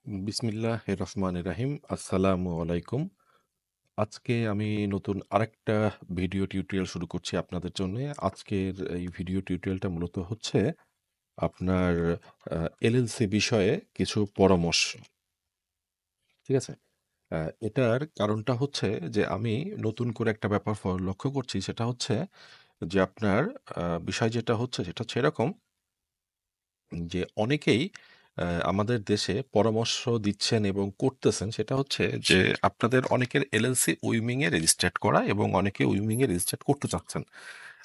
বিসমিল্লাহির রহমানির রহিম। আসসালামু আলাইকুম। আজকে আমি নতুন আরেকটা ভিডিও টিউটোরিয়াল শুরু করছি আপনাদের জন্যে। আজকের এই ভিডিও টিউটোরিয়ালটা মূলত হচ্ছে আপনার আ এলএলসি বিষয়ে কিছু পরামর্শ। ঠিক আছে? আ এটার কারণটা হচ্ছে যে আমি নতুন করে একটা ব্যাপার লক্ষ্য করছি সেটা হচ্ছে যে আপনার বিষয় যেটা হচ্ছে সেটা হচ্ছে এরকম যে অনেকেই আমাদের দেশে পরামর্শ দিচ্ছেন এবং করতেছেন সেটা হচ্ছে যে আপনাদের অনেকের এলএলসি উইমিং এ রেজিস্টার্ড করা এবং অনেকে উইমিং এ রেজিস্টার্ড করতে চাচ্ছেন।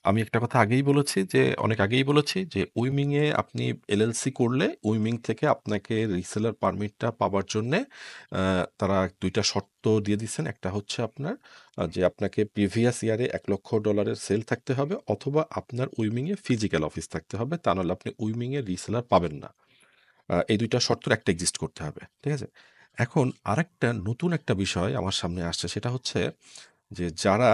আমি একটা কথা আগেই বলেছি যে অনেক আগেই বলেছি যে উইমিং এ আপনি এলএলসি করলে উইমিং থেকে আপনাকে রিসেলার পারমিটটা পাওয়ার জন্যে তারা ২ টা শর্ত দিয়ে দিচ্ছেন। একটা হচ্ছে আপনার যে আপনাকে প্রিভিয়াস ইয়ারে $১,০০,০০০ এর সেল থাকতে হবে অথবা আপনার উইমিং এ ফিজিক্যাল অফিস থাকতে হবে। তা নাহলে আপনি উইমিং এর রিসেলার পাবেন না। এই ২ টা শর্তের একটা এক্সিস্ট করতে হবে। ঠিক আছে? এখন আরেকটা নতুন একটা বিষয় আমার সামনে আসছে সেটা হচ্ছে যে যারা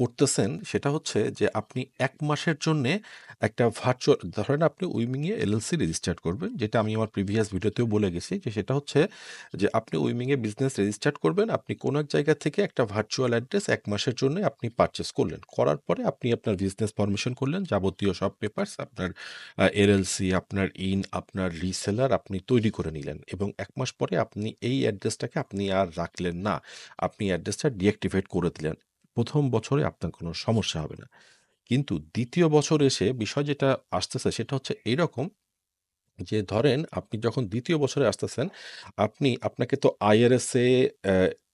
করতেছেন সেটা হচ্ছে যে আপনি ১ মাসের জন্যে একটা ভার্চুয়াল ধরেন আপনি উইমিং এ এলএলসি রেজিস্টার্ড করবেন। যেটা আমি আমার প্রিভিয়াস ভিডিওতেও বলে গেছি যে সেটা হচ্ছে যে আপনি উইমিং এ বিজনেস রেজিস্টার্ড করবেন। আপনি কোন এক জায়গা থেকে একটা ভার্চুয়াল অ্যাড্রেস ১ মাসের জন্য আপনি পারচেজ করলেন। করার পরে আপনি আপনার বিজনেস ফরমেশন করলেন। যাবতীয় সব পেপারস আপনার এলএলসি, আপনার আপনার রিসেলার আপনি তৈরি করে নিলেন এবং ১ মাস পরে আপনি এই অ্যাড্রেসটাকে আপনি আর রাখলেন না। আপনি অ্যাড্রেসটা ডিঅ্যাক্টিভেট করে দিলেন। ১ম বছরে আপনার কোনো সমস্যা হবে না। কিন্তু ২য় বছর এসে বিষয় যেটা আসতেছে সেটা হচ্ছে এইরকম যে ধরেন আপনি যখন ২য় বছরে আসতেছেন, আপনাকে তো আইআরএস এ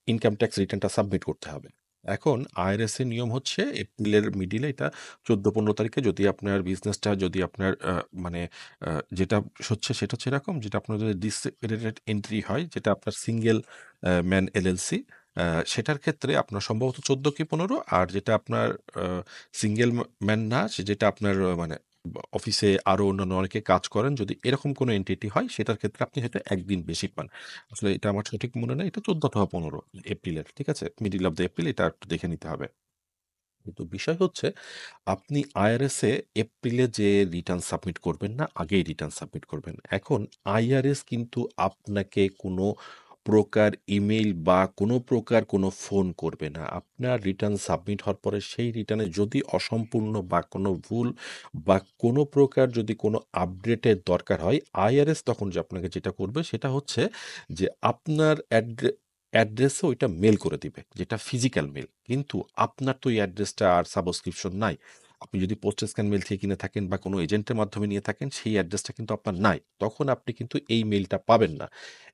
ইনকাম ট্যাক্স রিটার্নটা সাবমিট করতে হবে। এখন আইআরএস এর নিয়ম হচ্ছে এপ্রিলের মিডলে এটা ১৪-১৫ তারিখে যদি আপনার বিজনেসটা যদি আপনার মানে আ যেটা হচ্ছে সেটা হচ্ছে এরকম যেটা আপনার যদি ডিসেপারেটেড এন্ট্রি হয় যেটা আপনার সিঙ্গেল ম্যান এলএলসি আ সেটার ক্ষেত্রে আপনার সম্ভবত ১৪ কি ১৫ আর যেটা আপনার আ সিঙ্গেল ম্যান না সে যেটা আপনার মানে অফিসে আরো অন্যান্য অনেকে কাজ করেন। যদি এরকম কোনো এন্টিটি হয় সেটার ক্ষেত্রে আপনি হয়তো ১ দিন বেশি পান। আসলে এটা আমার সঠিক মনে নাই। এটা ১৪ অথবা ১৫ এপ্রিলের। ঠিক আছে? মিডল অফ দ্যা এপ্রিল এটা একটু দেখে নিতে হবে। কিন্তু বিষয় হচ্ছে আপনি আইআরএস এ এপ্রিলে যে রিটার্ন সাবমিট করবেন না, আগেই রিটার্ন সাবমিট করবেন। এখন আইআরএস কিন্তু আপনাকে কোনো প্রকার ইমেইল বা কোনো প্রকার কোনো ফোন করবে না। আপনার রিটার্ন সাবমিট হওয়ার পরে সেই রিটার্নে যদি অসম্পূর্ণ বা কোনো ভুল বা কোনো প্রকার যদি কোনো আপডেটের দরকার হয়, আইআরএস তখন যে আপনাকে যেটা করবে সেটা হচ্ছে যে আপনার অ্যাড্রেসে ওইটা মেইল করে দিবে, যেটা ফিজিক্যাল মেইল। কিন্তু আপনার তো ওই অ্যাড্রেসটা আর সাবস্ক্রিপশন নাই। আপনি যদি পোস্ট স্ক্যান মেইল থেকে কিনে থাকেন বা কোনো এজেন্টের মাধ্যমে নিয়ে থাকেন, সেই অ্যাড্রেসটা কিন্তু আপনার নাই। তখন আপনি কিন্তু এই মেইলটা পাবেন না।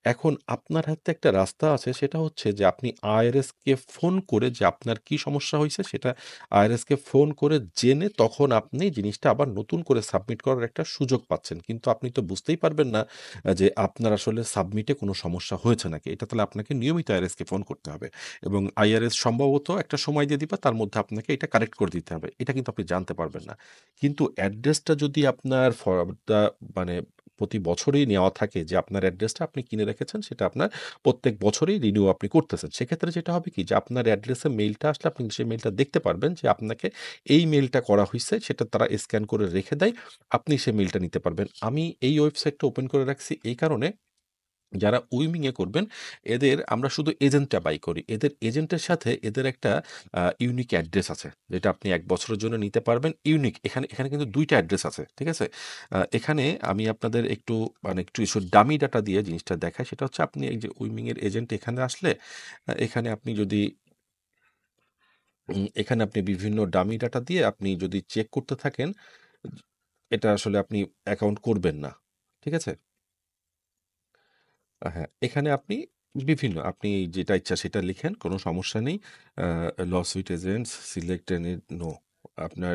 এখন আপনার হাতে একটা রাস্তা আছে সেটা হচ্ছে যে আপনি আইআরএস কে ফোন করে যে আপনার কি সমস্যা হইছে সেটা আইআরএস কে ফোন করে জেনে তখন আপনি জিনিসটা আবার নতুন করে সাবমিট করার একটা সুযোগ পাচ্ছেন। কিন্তু আপনি তো বুঝতেই পারবেন না যে আপনার আসলে সাবমিটে কোনো সমস্যা হয়েছে নাকি। এটা তাহলে আপনাকে নিয়মিত আইআরএস কে ফোন করতে হবে এবং আইআরএস সম্ভবত একটা সময় দিয়ে দিবে তার মধ্যে আপনাকে এটা কারেক্ট করে দিতে হবে। এটা কিন্তু আপনি জানতে পারবেন না। কিন্তু অ্যাড্রেসটা যদি আপনার দা মানে প্রতি বছরেই নেওয়া থাকে যে আপনার অ্যাড্রেসটা আপনি কিনে রেখেছেন সেটা আপনার প্রত্যেক বছরেই রিনিউ আপনি করতেছেন। সেক্ষেত্রে যেটা হবে কি যে আপনার অ্যাড্রেসে মেইলটা আসলে আপনি সেই মেইলটা দেখতে পারবেন যে আপনাকে এই মেইলটা করা হইছে সেটা তারা স্ক্যান করে রেখে দেয়। আপনি সেই মেইলটা নিতে পারবেন। আমি এই ওয়েবসাইটটা ওপেন করে রাখছি এই কারণে যারা উইমিং এ করবেন এদের আমরা শুধু এজেন্টটা বাই করি। এদের এজেন্টের সাথে এদের একটা ইউনিক অ্যাড্রেস আছে। যেটা আপনি ১ বছরের জন্য নিতে পারবেন। ইউনিক এখানে কিন্তু ২ টা অ্যাড্রেস আছে। ঠিক আছে? এখানে আমি আপনাদের একটু মানে একটু ডামি ডাটা দিয়ে জিনিসটা দেখাই। সেটা হচ্ছে আপনি এই যে উইমিং এর এজেন্ট এখানে আসলে এখানে আপনি যদি এখানে আপনি বিভিন্ন ডামি ডাটা দিয়ে আপনি যদি চেক করতে থাকেন, এটা আসলে আপনি অ্যাকাউন্ট করবেন না। ঠিক আছে? হ্যাঁ, এখানে আপনি বিভিন্ন আপনি যেটা ইচ্ছা সেটা লিখেন, কোনো সমস্যা নেই। আ লসুইট এজেন্টস সিলেক্ট এনি নো। আপনার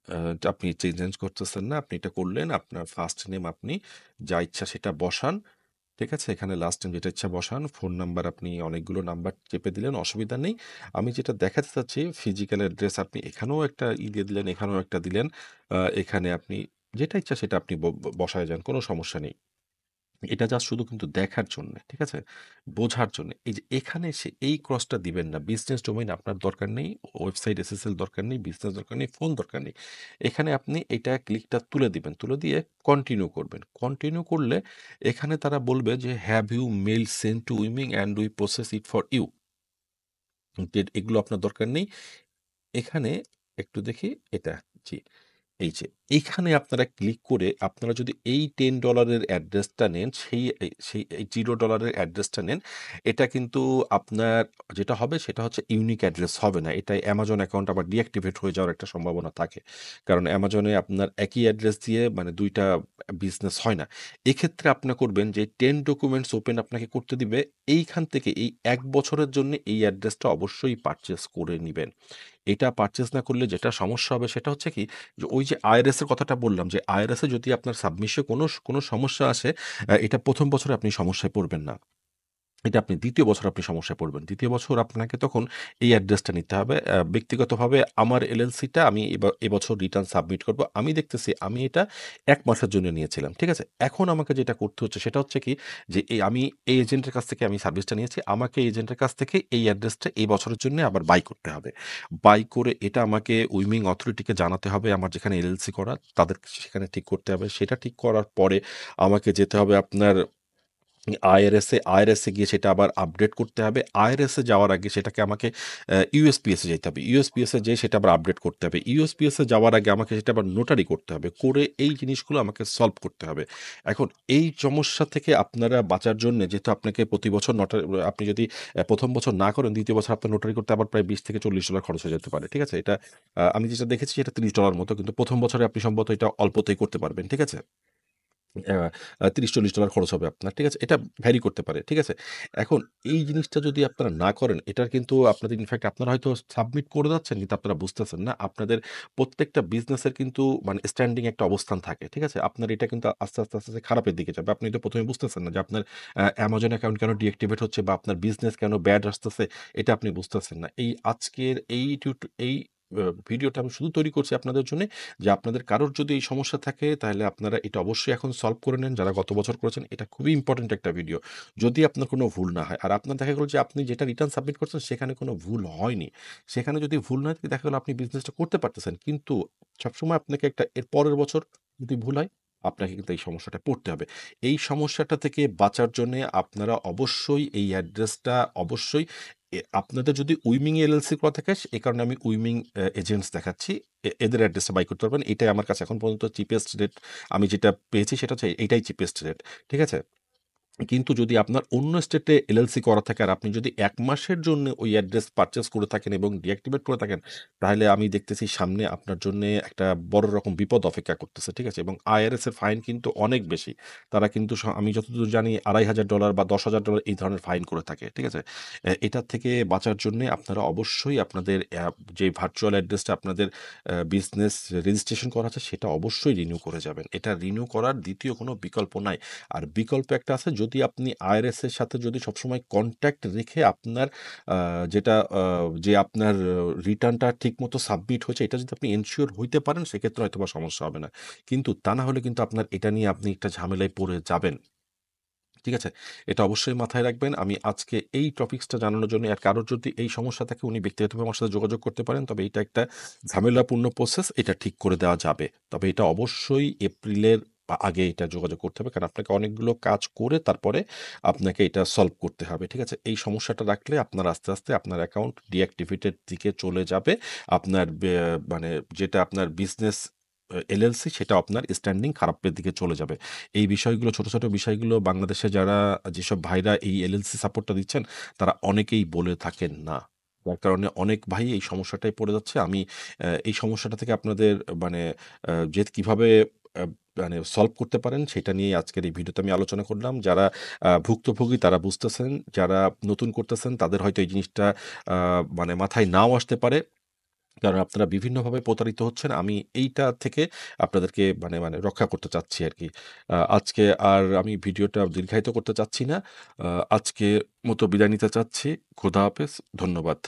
আ আপনি চেঞ্জ করতেছেন না। আপনি এটা করলেন। আপনার ফার্স্ট নেম আপনি যা ইচ্ছা সেটা বসান। ঠিক আছে? এখানে লাস্ট নেম যেটা ইচ্ছা বসান। ফোন নাম্বার আপনি অনেকগুলো নাম্বার চেপে দিলেন, অসুবিধা নেই। আমি যেটা দেখাতে চাচ্ছি ফিজিক্যাল অ্যাড্রেস আপনি এখানেও একটা দিয়ে দিলেন, এখানেও একটা দিলেন। এখানে আপনি যেটা ইচ্ছা সেটা আপনি বসায় যান। কোনো সমস্যা নেই। এটা জাস্ট শুধু কিন্তু দেখার জন্যে, ঠিক আছে? বোঝার জন্যে। এই যে এখানে এসে এই ক্রসটা দিবেন না। বিজনেস ডোমেইন আপনার দরকার নেই, ওয়েবসাইট এসএসএল দরকার নেই, বিজনেস দরকার নেই, ফোন দরকার নেই। এখানে আপনি এটা ক্লিকটা তুলে দিবেন। তুলে দিয়ে কন্টিনিউ করবেন। কন্টিনিউ করলে এখানে তারা বলবে যে, "have you mail send to উইমিং and we process it for you." এগুলো আপনার দরকার নেই। এখানে একটু দেখি এটা, জি। এই যে এইখানে আপনারা ক্লিক করে আপনারা যদি এই $10 অ্যাড্রেসটা নেন, এই $0 অ্যাড্রেসটা নেন, এটা কিন্তু আপনার যেটা হবে সেটা হচ্ছে ইউনিক অ্যাড্রেস হবে না। এটা অ্যামাজন অ্যাকাউন্ট আবার ডিঅ্যাক্টিভেট হয়ে যাওয়ার একটা সম্ভাবনা থাকে। কারণ অ্যামাজনে আপনার একই অ্যাড্রেস দিয়ে মানে ২ টা বিজনেস হয় না। এক্ষেত্রে আপনি করবেন যে 10 ডকুমেন্টস ওপেন আপনাকে করতে দিবে। এইখান থেকে এই ১ বছরের জন্য এই অ্যাড্রেসটা অবশ্যই পারচেজ করে নিবেন। এটা পারচেজ না করলে যেটা সমস্যা হবে সেটা হচ্ছে কি, যে ওই যে আইআরএস এর কথাটা বললাম, যে আইআরএস এ যদি আপনার সাবমিশে কোনো সমস্যা আসে, এটা ১ম বছরে আপনি সমস্যায় পড়বেন না। এটা আপনি ২য় বছর আপনি সমস্যায় পড়বেন। ২য় বছর আপনাকে তখন এই অ্যাড্রেসটা নিতে হবে। ব্যক্তিগতভাবে আমার এলএলসিটা আমি এবছর রিটার্ন সাবমিট করব। আমি দেখতেছি আমি এটা ১ মাসের জন্য নিয়েছিলাম। ঠিক আছে? এখন আমাকে যেটা করতে হচ্ছে সেটা হচ্ছে কি, যে আমি এই এজেন্টের কাছ থেকে আমি সার্ভিসটা নিয়েছি। আমাকে এজেন্টের কাছ থেকে এই অ্যাড্রেসটা এই বছরের জন্য আবার বাই করতে হবে। বাই করে এটা আমাকে উইমিং অথরিটিকে জানাতে হবে, আমার যেখানে এলএলসি করা তাদের সেখানে ঠিক করতে হবে। সেটা ঠিক করার পরে আমাকে যেতে হবে আপনার আইআরএস এ গিয়ে সেটা আবার আপডেট করতে হবে। আইআরএস এ যাওয়ার আগে সেটাকে আমাকে ইউএসপিএস এ যাইতে হবে। ইউএসপিএস এ যেয়ে সেটা আবার আপডেট করতে হবে। ইউএসপিএস এ যাওয়ার আগে আমাকে সেটা আবার নোটারি করতে হবে। করে এই জিনিসগুলো আমাকে সলভ করতে হবে। এখন এই সমস্যা থেকে আপনারা বাঁচার জন্যে, যেহেতু আপনাকে প্রতি বছর আপনি যদি ১ম বছর না করেন, ২য় বছর আপনার নোটারি করতে আবার প্রায় $20 থেকে $40 খরচ হয়ে যেতে পারে। ঠিক আছে? এটা আমি যেটা দেখেছি সেটা $30 মতো। কিন্তু ১ম বছরে আপনি সম্ভবত এটা অল্পতেই করতে পারবেন। ঠিক আছে? অ্যা $৩০-৪০ খরচ হবে আপনার। ঠিক আছে? এটা ভ্যারি করতে পারে। ঠিক আছে? এখন এই জিনিসটা যদি আপনারা না করেন, এটার কিন্তু আপনাদের ইনফেক্ট আপনারা হয়তো সাবমিট করে যাচ্ছেন কিন্তু আপনারা বুঝতেছেন না। আপনাদের প্রত্যেকটা বিজনেসের কিন্তু মানে স্ট্যান্ডিং একটা অবস্থান থাকে। ঠিক আছে? আপনার এটা কিন্তু আস্তে, আস্তে খারাপের দিকে যাবে। আপনি তো ১ম এ বুঝতেছেন না যে আপনার Amazon অ্যাকাউন্ট কেন ডিঅ্যাক্টিভেট হচ্ছে বা আপনার বিজনেস কেন ব্যাড আসতেছে, এটা আপনি বুঝতেছেন না। এই আজকের এই ভিডিওটা আমি শুধু তৈরি করছি আপনাদের জন্যে, যে আপনাদের কারোর যদি এই সমস্যা থাকে তাহলে আপনারা এটা অবশ্যই এখন সলভ করে নেন, যারা গত বছর করেছেন। এটা খুবই ইম্পোর্টেন্ট একটা ভিডিও। যদি আপনার কোনো ভুল না হয়। আর আপনার দেখা গেল যে আপনি যেটা রিটার্ন সাবমিট করছেন সেখানে কোনো ভুল হয়নি। সেখানে যদি ভুল না থাকে দেখা গেল আপনি বিজনেসটা করতে পারতেছেন। কিন্তু সবসময় আপনাকে একটা এর পরের বছর যদি ভুল হয়, আপনাকে কিন্তু এই সমস্যাটায় পড়তে হবে। এই সমস্যাটা থেকে বাঁচার জন্যে আপনারা অবশ্যই এই অ্যাড্রেসটা অবশ্যই আপনাদের যদি উইমিং এলএলসি করা থাকে, এ কারণে আমি উইমিং এজেন্টস দেখাচ্ছি। এদের অ্যাড্রেসটা বাই করতে পারবেন। এটাই আমার কাছে এখন পর্যন্ত চিপেস্ট রেট আমি যেটা পেয়েছি সেটা হচ্ছে এইটাই চিপেস্ট রেট। ঠিক আছে? কিন্তু যদি আপনার অন্য স্টেটে এলএলসি করা থাকে আর আপনি যদি ১ মাসের জন্য ওই অ্যাড্রেস পারচেজ করে থাকেন এবং ডিঅ্যাক্টিভেট করে থাকেন, তাহলে আমি দেখতেছি সামনে আপনার জন্যে একটা বড় রকম বিপদ অপেক্ষা করতেছে। ঠিক আছে? এবং আইআরএস এর ফাইন কিন্তু অনেক বেশি। তারা কিন্তু আমি যতদূর জানি $২৫০০ বা $১০,০০০ এই ধরনের ফাইন করে থাকে। ঠিক আছে? এটার থেকে বাঁচার জন্যে আপনারা অবশ্যই আপনাদের যে ভার্চুয়াল অ্যাড্রেসটা আপনাদের বিজনেস রেজিস্ট্রেশন করা আছে সেটা অবশ্যই রিনিউ করে যাবেন। এটা রিনিউ করার ২য় কোনো বিকল্প নাই। আর বিকল্প একটা আছে, যদি আপনি আইআরএস এর সাথে যদি সবসময় কনট্যাক্ট রেখে আপনার আ যেটা যে আপনার রিটার্নটা ঠিকমতো সাবমিট হয়েছে এটা যদি আপনি এনশিওর হইতে পারেন, সেক্ষেত্রে হয়তোবা সমস্যা হবে না। কিন্তু তা না হলে কিন্তু আপনার এটা নিয়ে আপনি একটা ঝামেলায় পড়ে যাবেন। ঠিক আছে? এটা অবশ্যই মাথায় রাখবেন। আমি আজকে এই টপিকসটা জানানোর জন্য, আর কারোর যদি এই সমস্যা থাকে উনি ব্যক্তিগতভাবে আমার সাথে যোগাযোগ করতে পারেন। তবে এটা একটা ঝামেলাপূর্ণ প্রসেস, এটা ঠিক করে দেওয়া যাবে। তবে এটা অবশ্যই এপ্রিলের আগে এটা যোগাযোগ করতে হবে। কারণ আপনাকে অনেকগুলো কাজ করে তারপরে আপনাকে এটা সলভ করতে হবে। ঠিক আছে? এই সমস্যাটা রাখলে আপনার আস্তে, আস্তে আপনার অ্যাকাউন্ট ডিঅ্যাক্টিভেটেড দিকে চলে যাবে। আপনার মানে যেটা আপনার বিজনেস এলএলসি সেটা আপনার স্ট্যান্ডিং খারাপের দিকে চলে যাবে। এই বিষয়গুলো, ছোট বিষয়গুলো বাংলাদেশে যারা যেসব ভাইরা এই এলএলসি সাপোর্টটা দিচ্ছেন, তারা অনেকেই বলে থাকেন না। যার কারণে অনেক ভাই এই সমস্যাটায় পড়ে যাচ্ছে। আমি এই সমস্যাটা থেকে আপনাদের মানে যে কিভাবে আ মানে সলভ করতে পারেন সেটা নিয়েই আজকের এই ভিডিওতে আমি আলোচনা করলাম। যারা ভুক্তভোগী তারা বুঝতেছেন, যারা নতুন করতেছেন তাদের হয়তো এই জিনিসটা আ মানে মাথায় নাও আসতে পারে। কারণ আপনারা বিভিন্নভাবে প্রতারিত হচ্ছেন। আমি এইটা থেকে আপনাদেরকে মানে রক্ষা করতে চাচ্ছি আরকি। আজকে আর আমি ভিডিওটা দীর্ঘায়িত করতে চাচ্ছি না। আজকের মতো বিদায় নিতে চাচ্ছি। খোদা হাফেজ। ধন্যবাদ।